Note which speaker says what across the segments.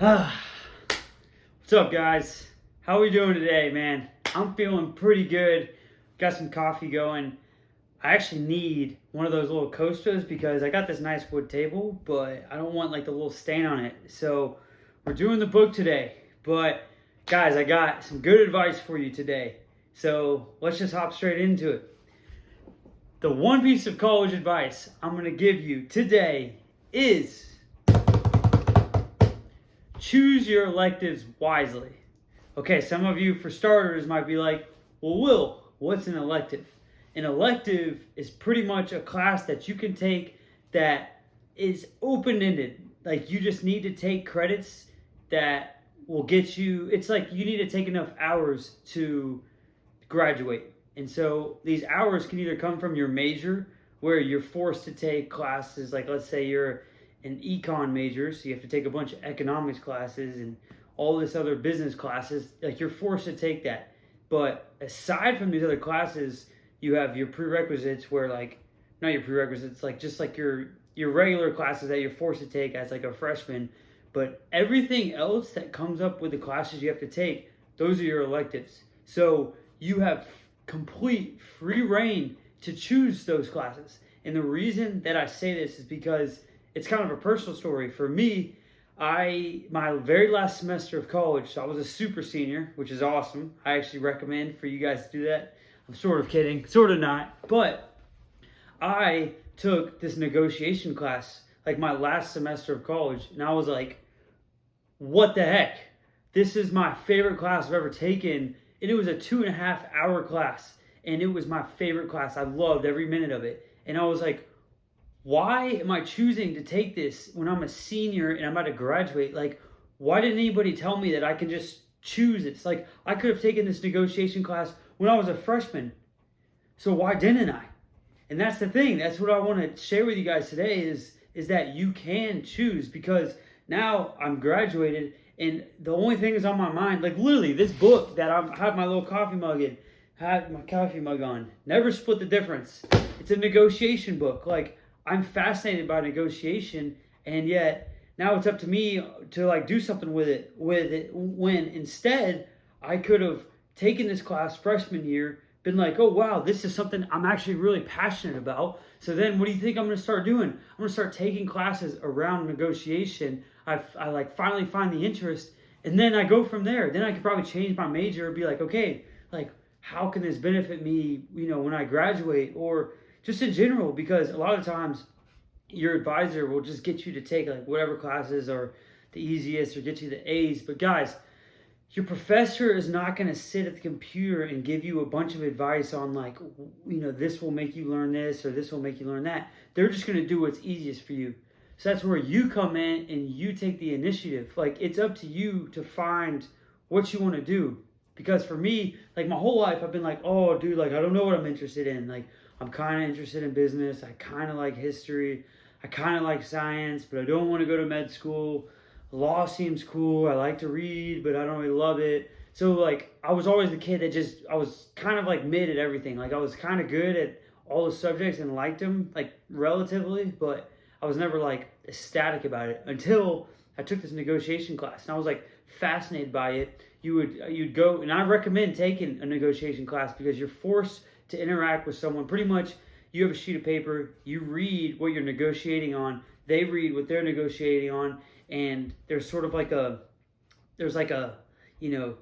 Speaker 1: What's up, guys? How are we doing today, man? I'm feeling pretty good. Got some coffee going. I actually need one of those little coasters because I got this nice wood table, but I don't want like the little stain on it. So we're doing the book today. But guys, I got some good advice for you today. So let's just hop straight into it. The one piece of college advice I'm going to give you today is choose your electives wisely. Okay, some of you, for starters, might be like, well, Will, what's an elective? An elective is pretty much a class that you can take that is open-ended. Like, you just need to take credits that will get you, it's like you need to take enough hours to graduate. And so these hours can either come from your major, where you're forced to take classes, like let's say you're an econ major, so you have to take a bunch of economics classes and all this other business classes, like you're forced to take that. But aside from these other classes, you have your prerequisites where like, not your prerequisites, like just like your regular classes that you're forced to take as like a freshman. But everything else that comes up with the classes you have to take, those are your electives. So you have complete free reign to choose those classes. And the reason that I say this is because it's kind of a personal story. For me, my very last semester of college, so I was a super senior, which is awesome. I actually recommend for you guys to do that. I'm sort of kidding, sort of not. But I took this negotiation class, like my last semester of college, and I was like, what the heck? This is my favorite class I've ever taken. And it was a 2.5-hour class. And it was my favorite class. I loved every minute of it. And I was like, why am I choosing to take this when I'm a senior and I'm about to graduate? Like, why didn't anybody tell me that I can just choose this? Like, I could have taken this negotiation class when I was a freshman. So why didn't I? And that's the thing. That's what I want to share with you guys today is that you can choose, because now I'm graduated and the only thing is on my mind, like literally this book that I have my little coffee mug in, had my coffee mug on, Never Split the Difference. It's a negotiation book. Like, I'm fascinated by negotiation, and yet now it's up to me to like do something with it when instead I could have taken this class freshman year, been like, oh wow, this is something I'm actually really passionate about. So then what do you think I'm going to start doing? I'm going to start taking classes around negotiation. I like finally find the interest, and then I go from there. Then I could probably change my major and be like, okay, like how can this benefit me, when I graduate, or just in general, because a lot of times your advisor will just get you to take like whatever classes are the easiest or get you the A's. But guys, your professor is not going to sit at the computer and give you a bunch of advice on like, this will make you learn this or this will make you learn that. They're just going to do what's easiest for you. So that's where you come in and you take the initiative. Like, it's up to you to find what you want to do. Because for me, like my whole life, I've been like, oh, dude, like I don't know what I'm interested in. Like, I'm kind of interested in business. I kind of like history. I kind of like science, but I don't want to go to med school. Law seems cool. I like to read, but I don't really love it. So like, I was always the kid that I was kind of like mid at everything. Like, I was kind of good at all the subjects and liked them, like relatively, but I was never like ecstatic about it until I took this negotiation class, and I was like fascinated by it. You'd go, and I recommend taking a negotiation class because you're forced to interact with someone. Pretty much, you have a sheet of paper, you read what you're negotiating on, they read what they're negotiating on, and there's sort of like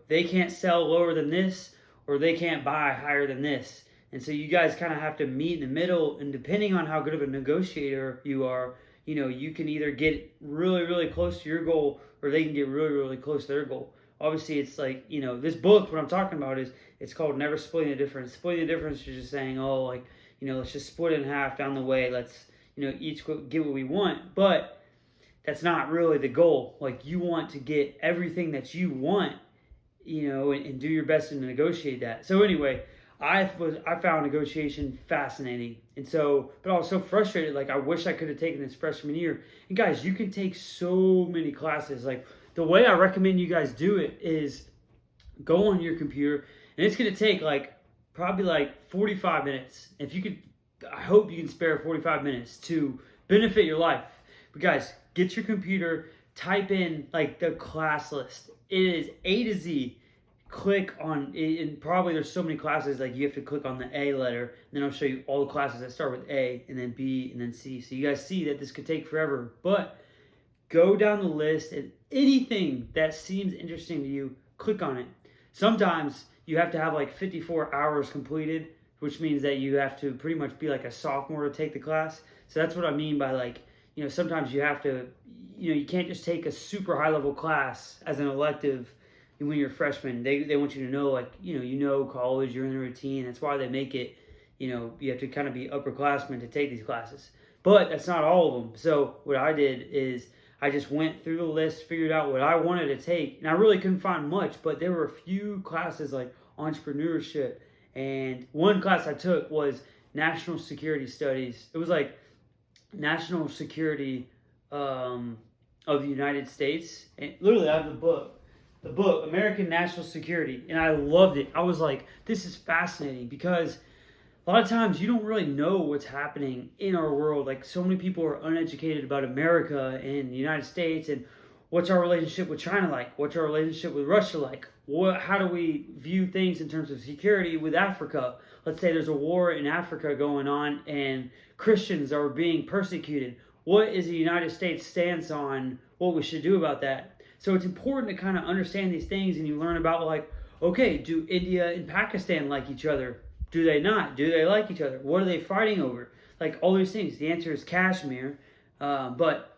Speaker 1: they can't sell lower than this, or they can't buy higher than this. And so you guys kind of have to meet in the middle, and depending on how good of a negotiator you are, you can either get really, really close to your goal, or they can get really, really close to their goal. Obviously, it's like, this book, what I'm talking about it's called Never Splitting the Difference. Splitting the difference is just saying, oh, like, let's just split it in half down the way. Let's, each get what we want. But that's not really the goal. Like, you want to get everything that you want, and do your best to negotiate that. So anyway, I found negotiation fascinating. And so, but I was so frustrated. Like, I wish I could have taken this freshman year. And guys, you can take so many classes. Like, the way I recommend you guys do it is go on your computer, and it's going to take like probably like 45 minutes. If you could, I hope you can spare 45 minutes to benefit your life. But guys, get your computer, type in like the class list. It is A to Z. Click on it, and probably there's so many classes, like you have to click on the A letter, and then I'll show you all the classes that start with A and then B and then C. So you guys see that this could take forever, but go down the list and anything that seems interesting to you, click on it. Sometimes you have to have like 54 hours completed, which means that you have to pretty much be like a sophomore to take the class. So that's what I mean by like, sometimes you have to, you can't just take a super high level class as an elective when you're a freshman. They want you to know, like, college, you're in the routine. That's why they make it, you have to kind of be upperclassmen to take these classes. But that's not all of them. So what I did is I just went through the list, figured out what I wanted to take. And I really couldn't find much, but there were a few classes like entrepreneurship. And one class I took was national security studies. It was like national security of the United States. And literally, I have the book, American National Security. And I loved it. I was like, this is fascinating because a lot of times you don't really know what's happening in our world. Like, so many people are uneducated about America and the United States, and what's our relationship with China like? What's our relationship with Russia like? How do we view things in terms of security with Africa? Let's say there's a war in Africa going on and Christians are being persecuted. What is the United States stance on what we should do about that? So it's important to kind of understand these things, and you learn about, like, okay, do India and Pakistan like each other? Do they not? Do they like each other? What are they fighting over? Like, all these things. The answer is Kashmir. But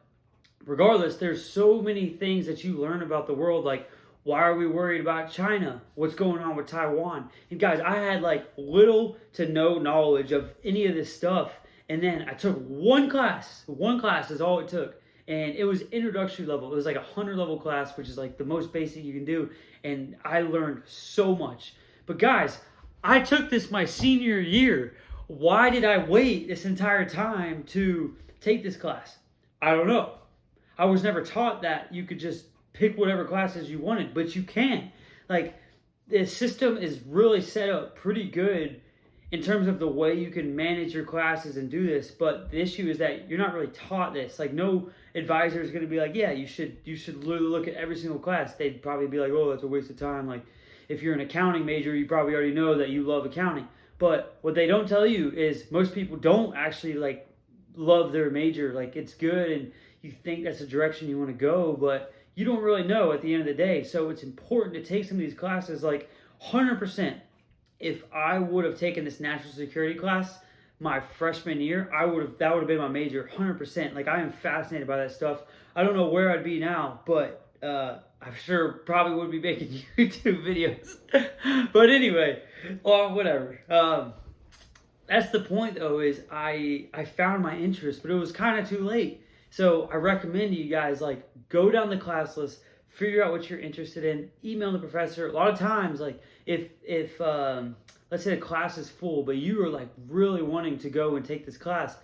Speaker 1: regardless, there's so many things that you learn about the world. Like, why are we worried about China? What's going on with Taiwan? And guys, I had like little to no knowledge of any of this stuff. And then I took one class. One class is all it took. And it was introductory level. It was like a 100 level class, which is like the most basic you can do. And I learned so much. But guys, I took this my senior year. Why did I wait this entire time to take this class? I don't know. I was never taught that you could just pick whatever classes you wanted, but you can. Like, the system is really set up pretty good in terms of the way you can manage your classes and do this. But the issue is that you're not really taught this. Like, no advisor is going to be like, yeah, you should literally look at every single class. They'd probably be like, oh, that's a waste of time. Like, if you're an accounting major, you probably already know that you love accounting. But what they don't tell you is most people don't actually like love their major. Like, it's good and you think that's the direction you want to go, but you don't really know at the end of the day. So it's important to take some of these classes. Like, 100%. If I would have taken this national security class my freshman year, that would have been my major, 100%. Like, I am fascinated by that stuff. I don't know where I'd be now, but I'm sure probably would be making YouTube videos. But anyway, well, whatever. That's the point, though, is I found my interest, but it was kind of too late. So I recommend you guys, like, go down the class list, figure out what you're interested in, email the professor. A lot of times, like, if let's say the class is full, but you are like really wanting to go and take this class,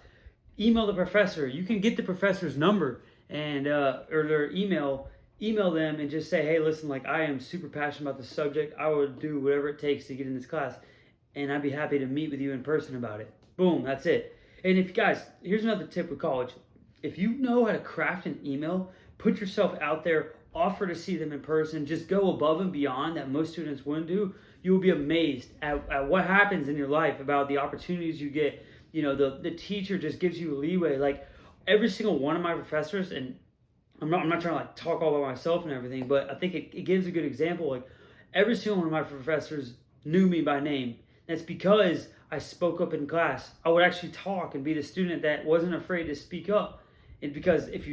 Speaker 1: email the professor. You can get the professor's number and or their email them and just say, hey, listen, like, I am super passionate about this subject. I would do whatever it takes to get in this class, and I'd be happy to meet with you in person about it. Boom, that's it. And if guys, here's another tip with college. If you know how to craft an email, put yourself out there, offer to see them in person, just go above and beyond that most students wouldn't do, you will be amazed at what happens in your life, about the opportunities you get. The teacher just gives you leeway. Like, every single one of my professors, and I'm not trying to like talk all about myself and everything, but I think it gives a good example. Like, every single one of my professors knew me by name. That's because I spoke up in class. I would actually talk and be the student that wasn't afraid to speak up. And because if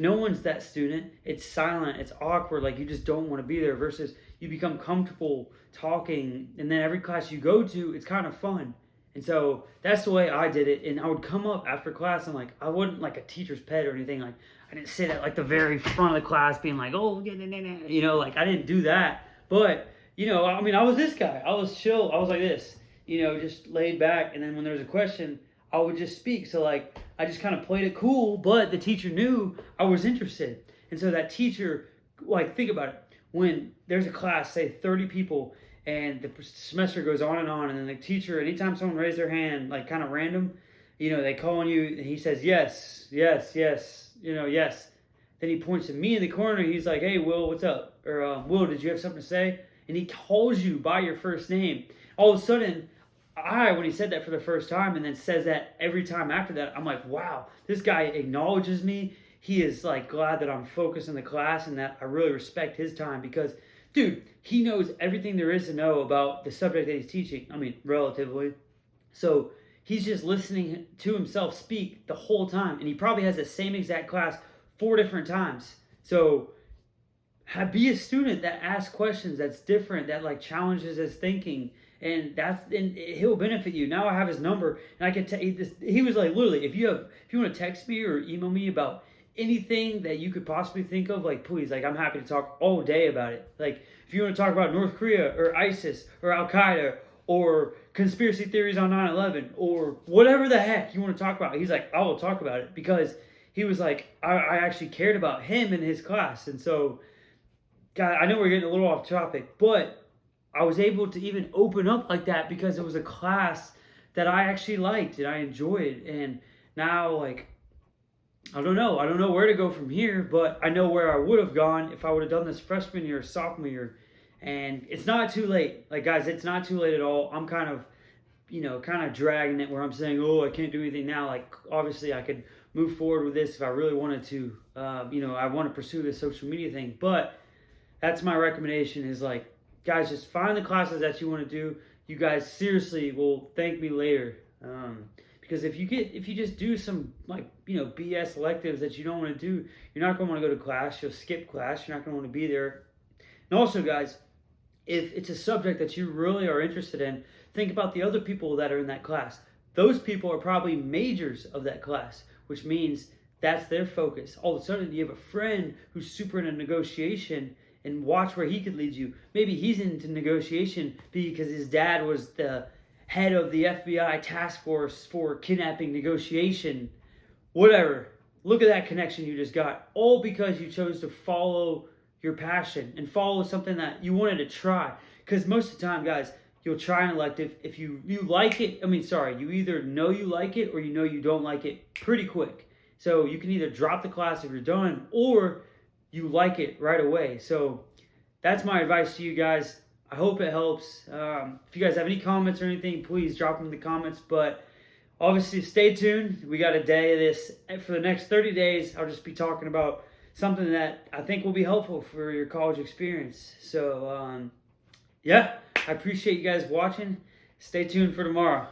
Speaker 1: no one's that student, it's silent, it's awkward, like you just don't want to be there, versus you become comfortable talking, and then every class you go to, it's kind of fun. And so that's the way I did it. And I would come up after class, and like, I wasn't like a teacher's pet or anything. Like, I didn't sit at like the very front of the class being like, oh, like, I didn't do that. But, I mean, I was this guy. I was chill. I was like this, just laid back. And then when there was a question, I would just speak. So like, I just kind of played it cool, but the teacher knew I was interested. And so that teacher, like, think about it. When there's a class, say 30 people, and the semester goes on, and then the teacher, anytime someone raises their hand, like kind of random, they call on you, and he says, yes, yes, yes, yes. Then he points to me in the corner. He's like, "Hey, Will, what's up?" Or "Will, did you have something to say?" And he calls you by your first name. All of a sudden, when he said that for the first time and then says that every time after that, I'm like, wow, this guy acknowledges me. He is like glad that I'm focused in the class and that I really respect his time because, dude, he knows everything there is to know about the subject that he's teaching. I mean, relatively. So he's just listening to himself speak the whole time. And he probably has the same exact class 4 different times. So be a student that asks questions that's different, that like challenges his thinking, and he'll benefit you. Now I have his number, and I can tell you this. He was like, literally, if you want to text me or email me about anything that you could possibly think of, like, please, like, I'm happy to talk all day about it. Like, if you want to talk about North Korea or ISIS or Al Qaeda or conspiracy theories on 9/11 or whatever the heck you want to talk about, he's like, I will talk about it, because he was like, I actually cared about him in his class. And so, God, I know we're getting a little off topic, but I was able to even open up like that because it was a class that I actually liked and I enjoyed. And now, like, I don't know where to go from here, but I know where I would have gone if I would have done this freshman year or sophomore year. And it's not too late. Like, guys, it's not too late at all. I'm kind of dragging it where I'm saying, oh, I can't do anything now. Like, obviously I could move forward with this if I really wanted to. I want to pursue this social media thing, but that's my recommendation is, like, guys, just find the classes that you want to do. You guys seriously will thank me later. Because if you just do some, like, BS electives that you don't want to do, you're not going to want to go to class. You'll skip class. You're not going to want to be there. And also, guys, if it's a subject that you really are interested in, think about the other people that are in that class. Those people are probably majors of that class, which means that's their focus. All of a sudden, you have a friend who's super into negotiation, and watch where he could lead you. Maybe he's into negotiation because his dad was the head of the FBI task force for kidnapping negotiation. Whatever. Look at that connection you just got. All because you chose to follow your passion and follow something that you wanted to try. Because most of the time, guys, you'll try an elective. If you like it, you either know you like it or you know you don't like it pretty quick. So you can either drop the class if you're done, or you like it right away. So that's my advice to you guys. I hope it helps. If you guys have any comments or anything, please drop them in the comments. But obviously, stay tuned. We got a day of this. For the next 30 days, I'll just be talking about something that I think will be helpful for your college experience. So, I appreciate you guys watching. Stay tuned for tomorrow.